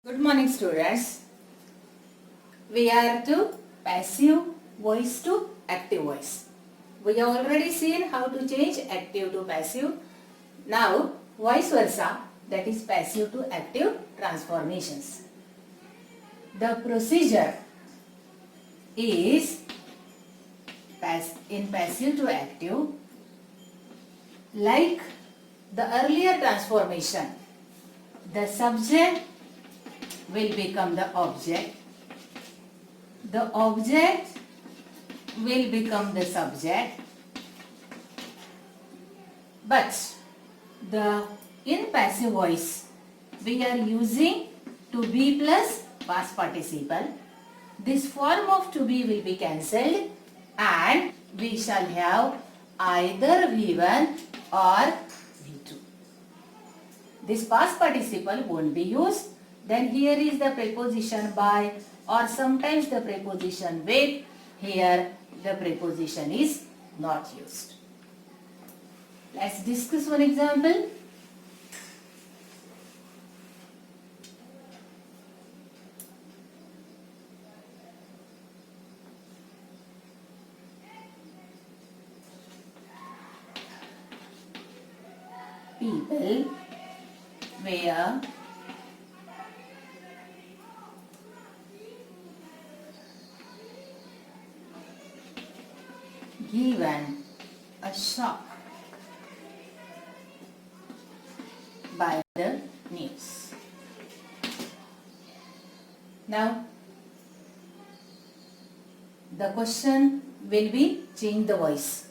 Good morning students. We are to passive voice to active voice. We have already seen how to change active to passive. Now vice versa, that is passive to active transformations. The procedure is in passive to active like the earlier transformation. The subject will become the object. The object will become the subject. But in passive voice we are using to be plus past participle. This form of to be will be cancelled and we shall have either V1 or V2. This past participle won't be used. Then here is the preposition by or sometimes the preposition with. Here the preposition is not used. Let's discuss one example. People were given a shock by the news. Now, the question will be change the voice.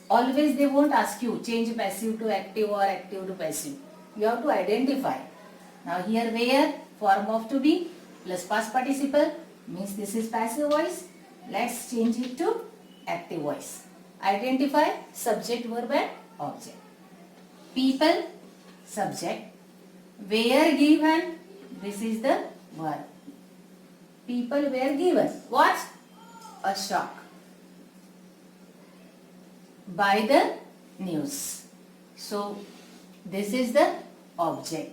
Always they won't ask you change passive to active or active to passive. You have to identify. Now here where form of to be plus past participle means this is passive voice. Let's change it to active voice. Identify subject, verb and object. People, subject. Were given, this is the verb. People were given what? A shock by the news. So this is the object.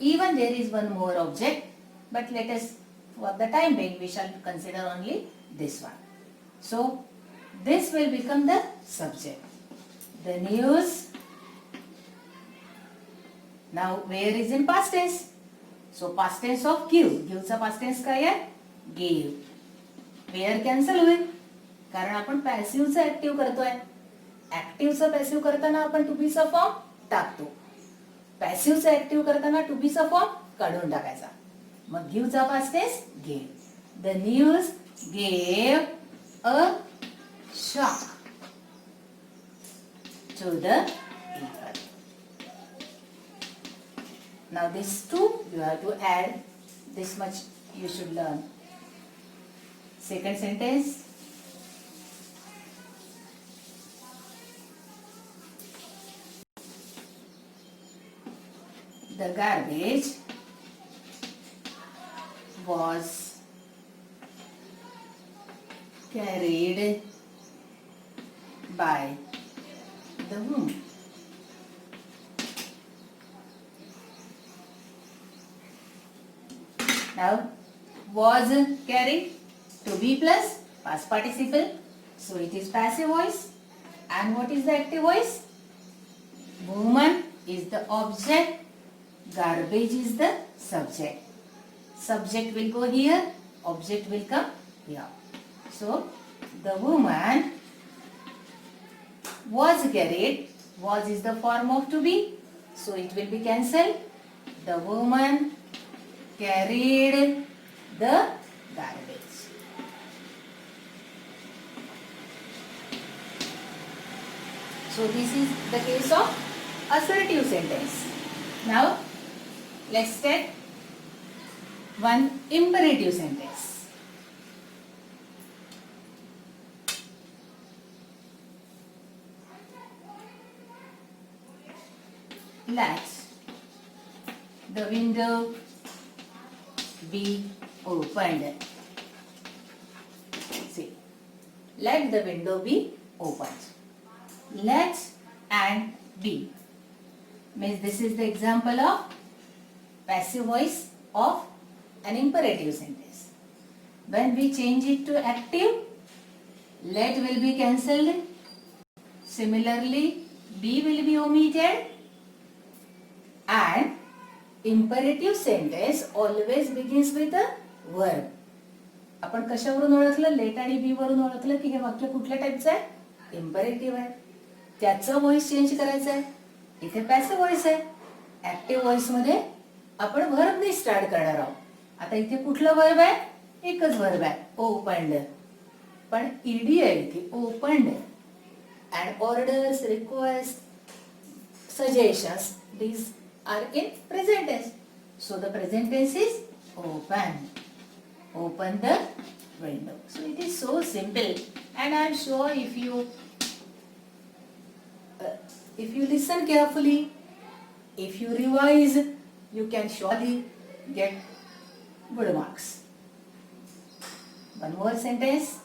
Even there is one more object, but let us, for the time being, we shall consider only this one. So this will become the subject. The news. Now where is in past tense? So past tense of give. Give चा past tense काय आहे? Gave. Where cancel होईल कारण आपण पॅसिव्हचं active करतोय. ऍक्टिव्हचं passive करताना आपण to be चा फॉर्म टाकतो. पॅसिव्हचं ऍक्टिव्ह करताना टू बी चा फॉर्म काढून टाकायचा. मग गिव्ह चा past tense gave. The news gave a shock to the people. Now these two you have to add. This much you should learn. Second sentence. The garbage was carried by the woman. Now was carried to be plus past participle. So it is passive voice. And what is the active voice? Woman is the object. Garbage is the subject. Subject will go here. Object will come here. So the woman was carried. Was is the form of to be. So it will be cancelled. The woman carried the garbage. So this is the case of assertive sentence. Now let's take one imperative sentence. Let the window be opened. See, let the window be opened. Let and be means this is the example of passive voice of an imperative sentence. When we change it to active, let will be cancelled. Similarly, be will be omitted. And imperative sentence always begins with a verb. आपण कशावरून ओळखलं? Late आणि B वरून ओळखलं की हे वाक्य कुठल्या टाईपचं आहे? इम्परेटिव्ह आहे. त्याचं व्हॉइस चेंज करायचं आहे. इथे पॅसिव्ह व्हॉइस आहे. ऍक्टिव्ह व्हॉइस मध्ये आपण व्हर्बने स्टार्ट करणार आहोत. आता इथे कुठलं वर्ब आहे? एकच वर्ब आहे, ओपन्ड. पण ईडी आहे इथे, opened. And orders, request, suggestions, these are in present tense. So the present tense is open. Open the window. So it is so simple, and I am sure if you listen carefully, if you revise, you can surely get good marks. One more sentence.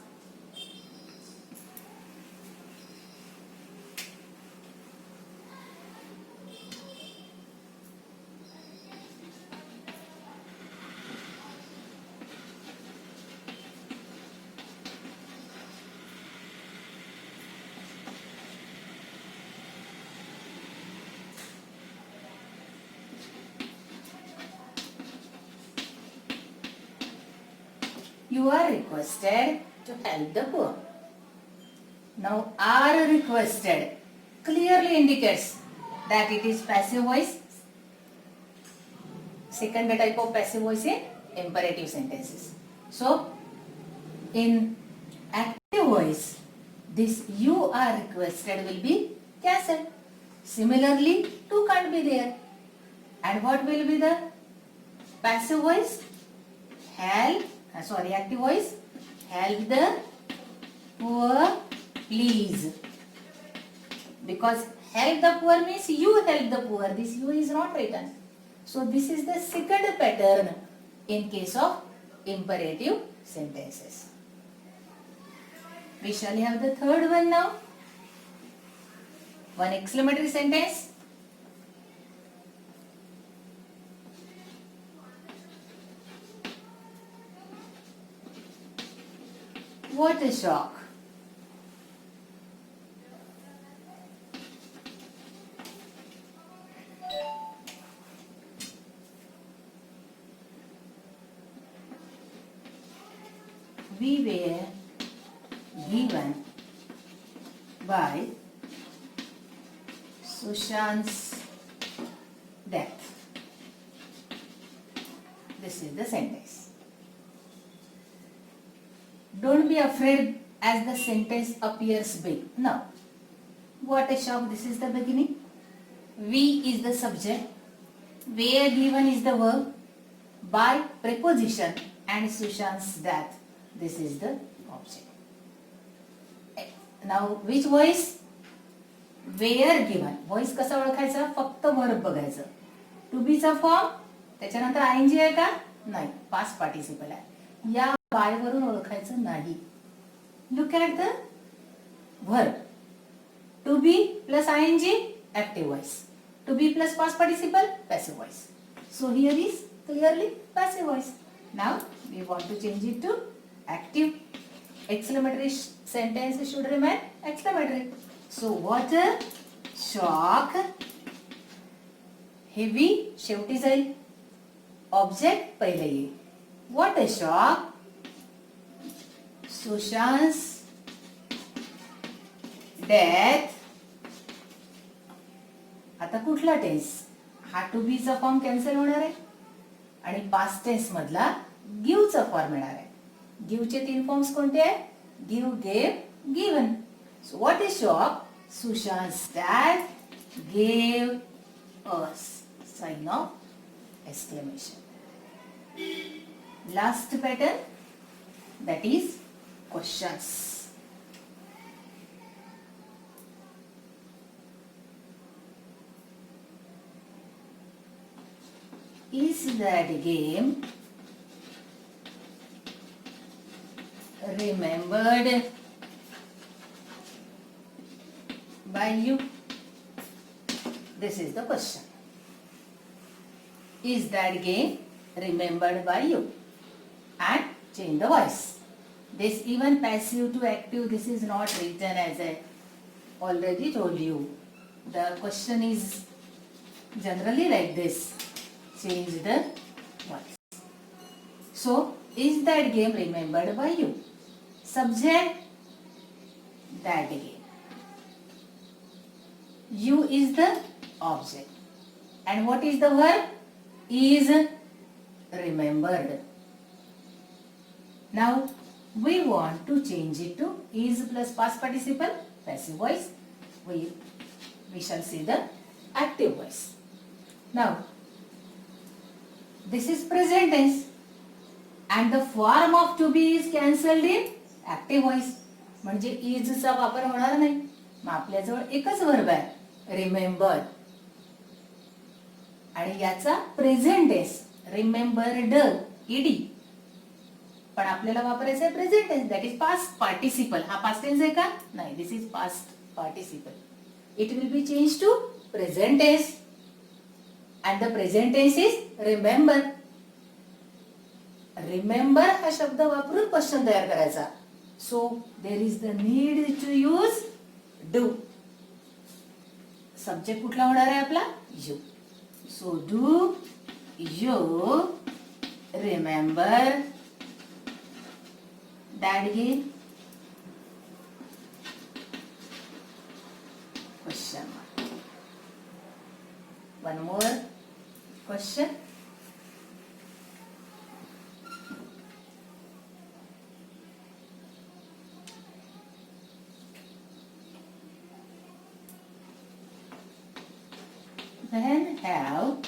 You are requested to help the poor. Now, are requested clearly indicates that it is passive voice. Second type of passive voice in imperative sentences. So, in active voice, this you are requested will be cancelled. Similarly, to can't be there. And what will be the passive voice? Active voice, help the poor please. Because help the poor means you help the poor. This you is not written. So this is the second pattern in case of imperative sentences. We shall have the third one now. One exclamatory sentence. What a shock. We were given by Sushant's death. This is the sentence. Don't be afraid as the sentence appears big. Now, what a shock. This is the beginning. We is the subject. Where given is the verb. By preposition and Sushant's death. This is the object. Now, which voice? Where given. Voice कसा ओळखायचा? फक्त verb बघायचं. To be चा form. त्याच्यानंतर ing आहे का? नाही. Past participle आहे. या by वरून ओळखायचं नाही. Look at the verb. To be plus ing, active voice. To be plus past participle, passive voice. So here is clearly passive voice. Now we want to change it to active. Exclamatory sentence should remain exclamatory. So what a shock. Heavy शेवटी जाईल. Object पहिले येईल. What a shock. Sushant's death. आता कुठला tense? हा to be चा form cancel होणार आहे आणि पास्ट टेन्स मधला गिव्ह चा फॉर्म येणार आहे. गिव्ह चे तीन फॉर्म्स कोणते आहेत? Give, gave, given. So what is shock? Sushant's death gave us sign of exclamation. Last pattern, that is questions. Is that game remembered by you? This is the question. Is that game remembered by you? and change the voice. This even passive to active, this is not written as I already told you. The question is generally like this. Change the voice. So, is that game remembered by you? Subject, that game. You is the object. And what is the verb? Is remembered. Now, we want to change it to is plus past participle, passive voice. We shall see the active voice. Now, this is present tense. And the form of to be is cancelled in active voice. म्हणजे is चा वापर होणार नाही. मग आपल्याजवळ एकच verb आहे. Remember आणि याचा प्रेझेंट टेन्स रिमेंबर्ड ईडी पण आपल्याला वापरायचं आहे present tense that is past participle हा पास्ट टेन्स आहे का नाही this is past participle it will be change to present tense and the present tense is remember remember हा शब्द वापरून क्वेश्चन तयार करायचा so there is the need to use do subject कुठला होणार आहे आपला you so do you remember that game question one more question then have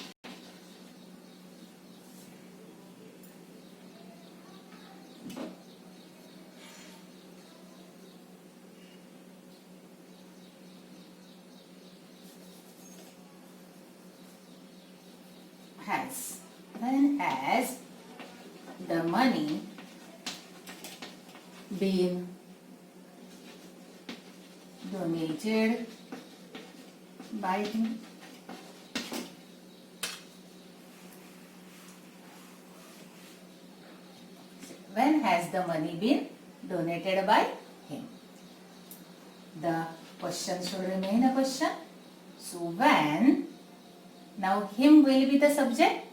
has the money been donated by him? When has the money been donated by him? The question should remain a question. So when, now him will be the subject.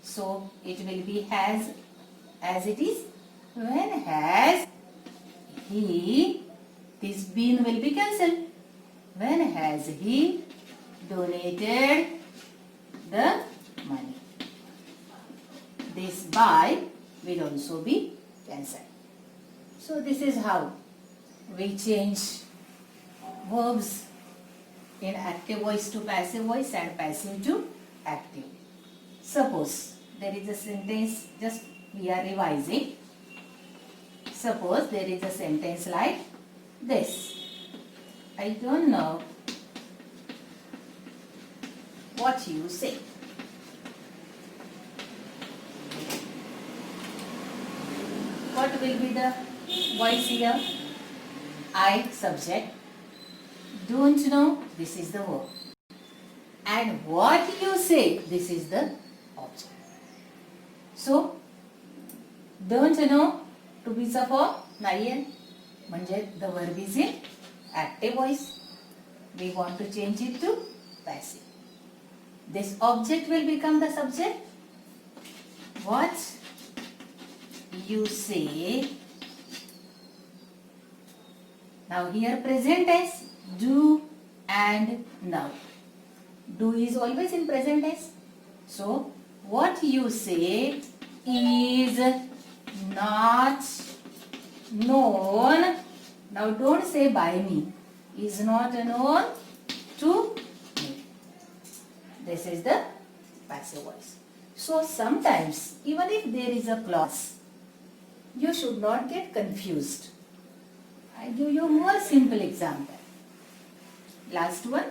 So it will be has as it is. When has he, this been will be cancelled. When has he donated the money? This by will also be cancelled. So this is how we change verbs in active voice to passive voice and passive to active. Suppose there is a sentence, just we are revising. Suppose there is a sentence like this. I don't know what you say. What will be the voice here? I subject. Don't know, this is the verb. And what you say, this is the object. So, don't know to be for नाहीये म्हणजे the verb is in active voice. We want to change it to passive. This object will become the subject. What you say. Now here present tense do and now. Do is always in present tense. So what you say is not known. Now don't say by me. Is not known to me. This is the passive voice. So sometimes even if there is a clause, you should not get confused. I give you more simple example. Last one.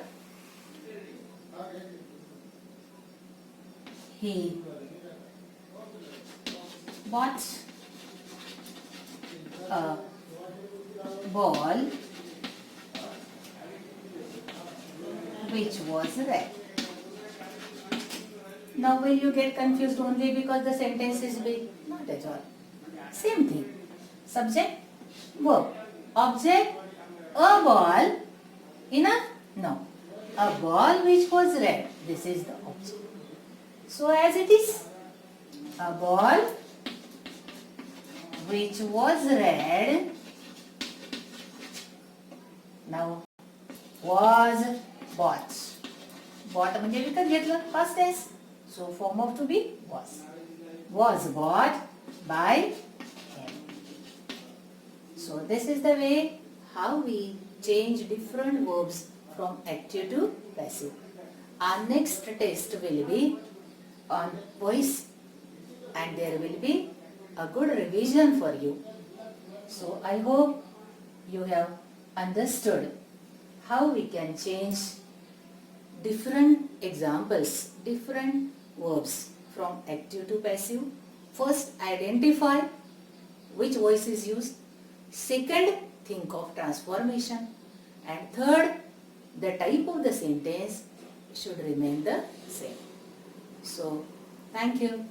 He bought a ball which was red. Now will you get confused only because the sentence is big? Not at all. Same thing. Subject, verb. Object, a ball in a, no. A ball which was red. This is the object. So as it is, a ball which was red, now was bought. Bought म्हणजे विकत घेतलं, past tense. So form of to be was. Was bought by him. So this is the way how we change different verbs from active to passive. Our next test will be on voice, and there will be a good revision for you. So I hope you have understood how we can change different examples, different verbs from active to passive. First, identify which voice is used. Second, think of transformation. And third, the type of the sentence should remain the same. So, thank you.